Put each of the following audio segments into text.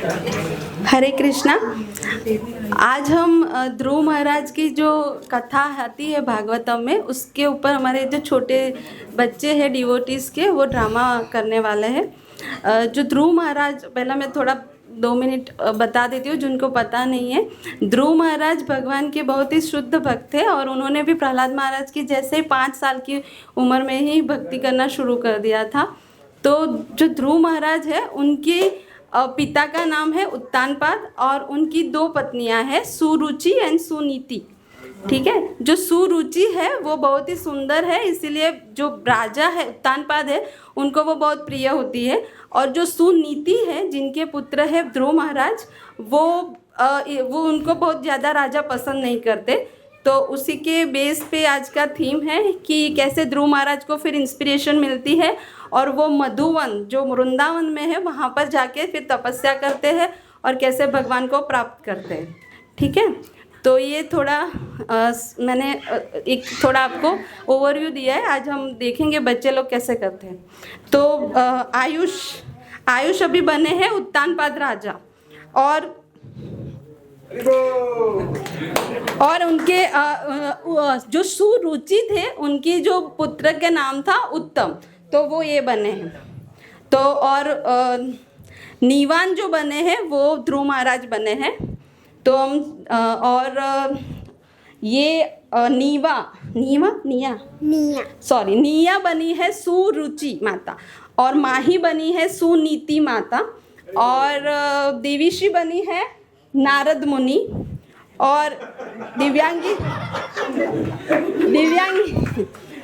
हरे कृष्णा। आज हम ध्रुव महाराज की जो कथा आती है भागवतम में, उसके ऊपर हमारे जो छोटे बच्चे हैं डिवोटीज़ के, वो ड्रामा करने वाले हैं। जो ध्रुव महाराज, पहला मैं थोड़ा 2 मिनट बता देती हूँ जिनको पता नहीं है। ध्रुव महाराज भगवान के बहुत ही शुद्ध भक्त थे और उन्होंने भी प्रहलाद महाराज की जैसे ही 5 साल की उम्र में ही भक्ति करना शुरू कर दिया था। तो जो ध्रुव महाराज है, उनके पिता का नाम है उत्तानपाद और उनकी 2 पत्नियां हैं, सुरुचि एंड सुनीति। ठीक है। जो सुरुचि है वो बहुत ही सुंदर है, इसीलिए जो राजा है उत्तानपाद है उनको वो बहुत प्रिय होती है। और जो सुनीति है, जिनके पुत्र है ध्रुव महाराज, वो उनको बहुत ज़्यादा राजा पसंद नहीं करते। तो उसी के बेस पे आज का थीम है कि कैसे ध्रुव महाराज को फिर इंस्पिरेशन मिलती है और वो मधुवन जो वृंदावन में है वहाँ पर जाके फिर तपस्या करते हैं और कैसे भगवान को प्राप्त करते हैं। ठीक है। तो ये थोड़ा मैंने एक थोड़ा आपको ओवरव्यू दिया है। आज हम देखेंगे बच्चे लोग कैसे करते हैं। तो आयुष अभी बने हैं उत्तानपाद राजा और उनके जो सुरुचि थे, उनकी जो पुत्र के नाम था उत्तम, तो वो ये बने हैं। तो और नीवान जो बने हैं वो ध्रुव महाराज बने हैं। तो हम ये निया बनी है सुरुचि माता, और माही बनी है सुनीति माता, और देवीशी बनी है नारद मुनि, और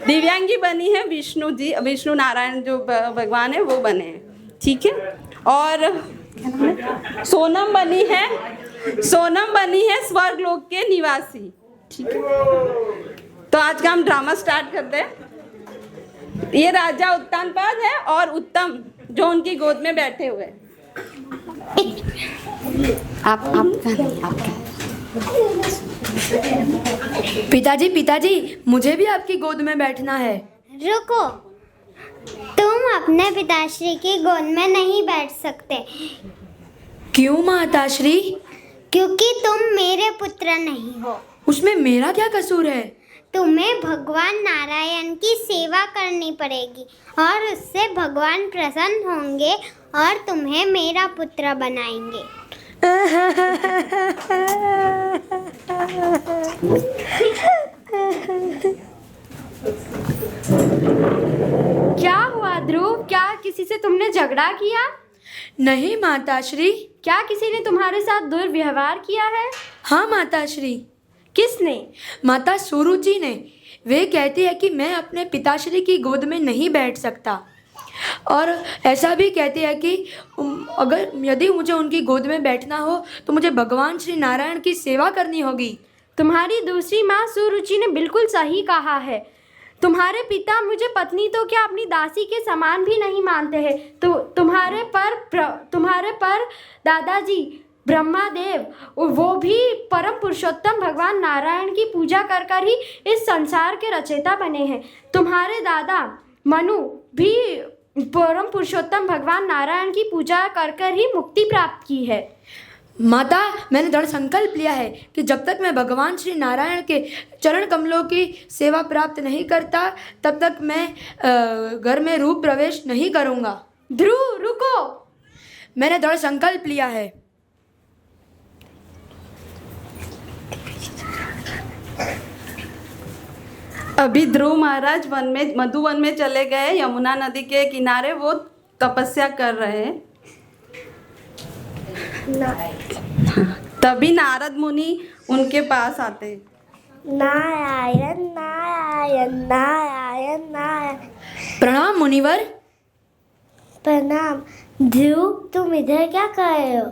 दिव्यांगी बनी है विष्णु जी, विष्णु नारायण जो भगवान है वो बने हैं। ठीक है। और सोनम बनी है स्वर्गलोक के निवासी। ठीक है। तो आज का हम ड्रामा स्टार्ट करते हैं। ये राजा उत्तानपाद है और उत्तम जो उनकी गोद में बैठे हुए हैं। आपका पिताजी, मुझे भी आपकी गोद में बैठना है। रुको, तुम अपने पिताश्री की गोद में नहीं बैठ सकते। क्यों माताश्री? क्योंकि तुम मेरे पुत्र नहीं हो। उसमें मेरा क्या कसूर है? तुम्हें भगवान नारायण की सेवा करनी पड़ेगी और उससे भगवान प्रसन्न होंगे और तुम्हें मेरा पुत्र बनाएंगे। क्या हुआ ध्रुव? क्या किसी से तुमने झगड़ा किया? नहीं माताश्री। क्या किसी ने तुम्हारे साथ दुर्व्यवहार किया है? हाँ माताश्री। किसने? माता सुरुचि ने। वे कहती है कि मैं अपने पिताश्री की गोद में नहीं बैठ सकता, और ऐसा भी कहती है कि यदि मुझे उनकी गोद में बैठना हो तो मुझे भगवान श्री नारायण की सेवा करनी होगी। तुम्हारी दूसरी माँ सुरुचि ने बिल्कुल सही कहा है। तुम्हारे पिता मुझे पत्नी तो क्या अपनी दासी के समान भी नहीं मानते हैं। तो तुम्हारे पर दादाजी ब्रह्मादेव, वो भी परम पुरुषोत्तम भगवान नारायण की पूजा कर कर ही इस संसार के रचयिता बने हैं। तुम्हारे दादा मनु भी परम पुरुषोत्तम भगवान नारायण की पूजा कर कर ही मुक्ति प्राप्त की है। माता, मैंने दृढ़ संकल्प लिया है कि जब तक मैं भगवान श्री नारायण के चरण कमलों की सेवा प्राप्त नहीं करता, तब तक मैं घर में रूप प्रवेश नहीं करूँगा। ध्रुव रुको, मैंने दृढ़ संकल्प लिया है। अभी ध्रुव महाराज मधुवन में चले गए, यमुना नदी के किनारे वो तपस्या कर रहे हैं। तभी नारद मुनि उनके पास आते हैं। नारायण नारायण नारायण नारायण। प्रणाम मुनिवर। प्रणाम। ध्रुव, तुम इधर क्या कर रहे हो?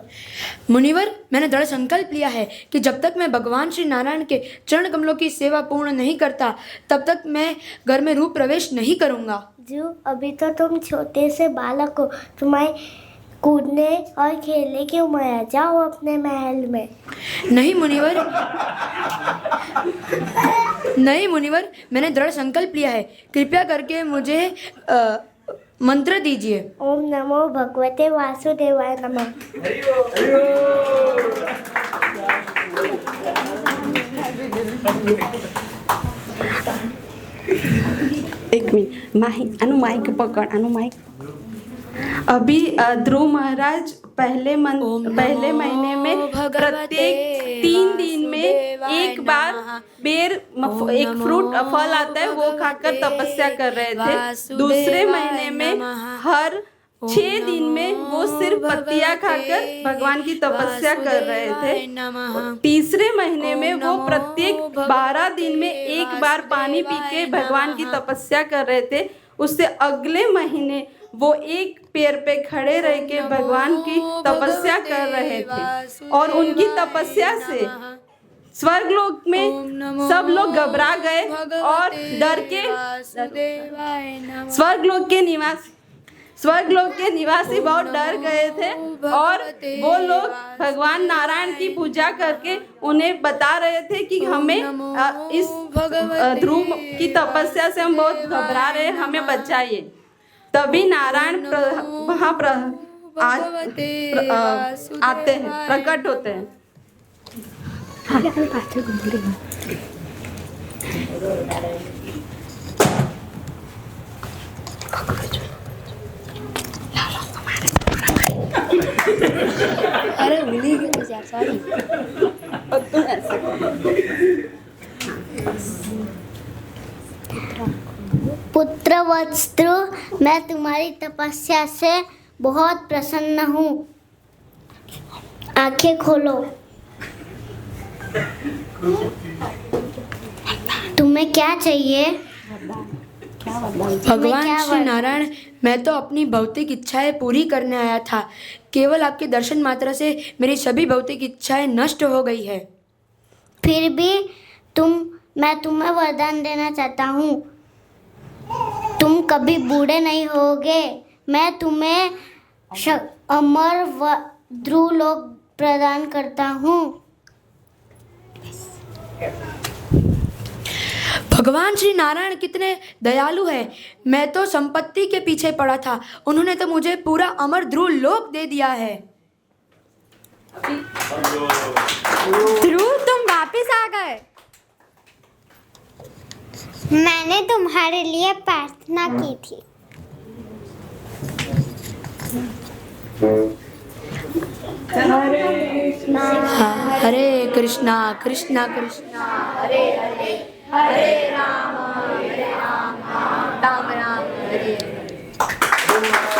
मुनिवर, मैंने दृढ़ संकल्प लिया है कि जब तक मैं भगवान श्री नारायण के चरण कमलों की सेवा पूर्ण नहीं करता, तब तक मैं घर में रूप प्रवेश नहीं करूंगा। ध्रुव, अभी तो तुम छोटे से बालक हो, तुम्हारे कूदने और खेलने की उम्र है। जाओ अपने महल में। नहीं मुनिवर, मैंने दृढ़ संकल्प लिया है। कृपया करके मंत्र दीजिए। ओम नमो भगवते वासुदेवाय नमः। एक मिनट, माइक अनु माइक पकड़, अनु माइक। अभी ध्रुव महाराज पहले महीने में प्रत्येक 3 दिन में एक बार एक फ्रूट फल आता है वो खाकर तपस्या कर रहे थे। दूसरे महीने में हर 6 दिन में वो सिर्फ पत्तियां खाकर भगवान की तपस्या कर रहे थे। तीसरे महीने में वो प्रत्येक 12 दिन में एक बार पानी पी के भगवान की तपस्या कर रहे थे। उससे अगले महीने वो एक पैर पे खड़े रह के भगवान की तपस्या कर रहे थे और उनकी तपस्या से स्वर्गलोक में सब लोग घबरा गए और डर के स्वर्गलोक के निवासी बहुत डर गए थे और वो लोग भगवान नारायण की पूजा करके उन्हें बता रहे थे कि हमें इस ध्रुव की तपस्या से हम बहुत घबरा रहे हैं, हमें बचाइए। तभी नारायण वहाँ आते हैं, प्रकट होते हैं। अरे भूली गई यार, सॉरी। पुत्र वत्सु, मैं तुम्हारी तपस्या से बहुत प्रसन्न हूँ। आंखें खोलो। तुम्हें क्या चाहिए? भगवान श्री नारायण, मैं तो अपनी भौतिक इच्छाएं पूरी करने आया था। केवल आपके दर्शन मात्र से मेरी सभी भौतिक इच्छाएं नष्ट हो गई है। फिर भी मैं तुम्हें वरदान देना चाहता हूँ। तुम कभी बूढ़े नहीं होगे। मैं तुम्हें अमर व ध्रुव लोक प्रदान करता हूँ। भगवान श्री नारायण कितने दयालु हैं। मैं तो संपत्ति के पीछे पड़ा था, उन्होंने तो मुझे पूरा अमर ध्रुव लोक दे दिया है। ध्रुव, तुम वापस आ गए। मैंने तुम्हारे लिए प्रार्थना की थी। हरे कृष्णा कृष्णा कृष्णा हरे हरे, हरे राम राम राम हरे हरे।